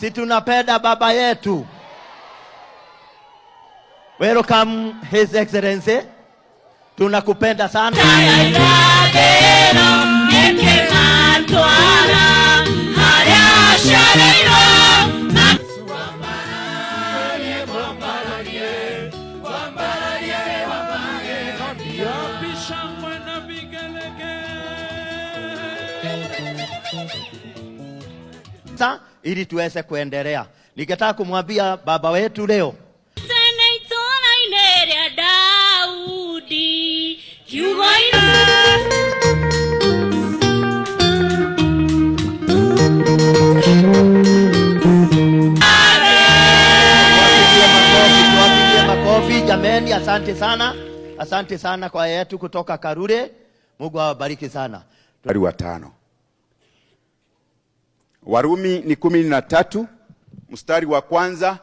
Si tunapenda baba yetu. Welcome His Excellency. Tunakupenda sana. Ili tuweze kuendelea. Nikitaka kumwambia baba wetu leo. Makofi jameni, asante sana. Asante sana kwa yetu kutoka Karure. Mungu awabariki sana. Mstari wa 5. Warumi ni 13 mstari wa 1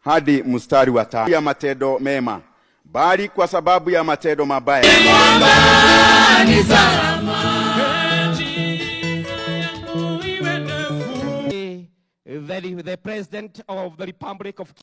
hadi mstari wa 5. Ya matendo mema, bali kwa sababu ya matendo mabaya ni salama. The President of the Republic of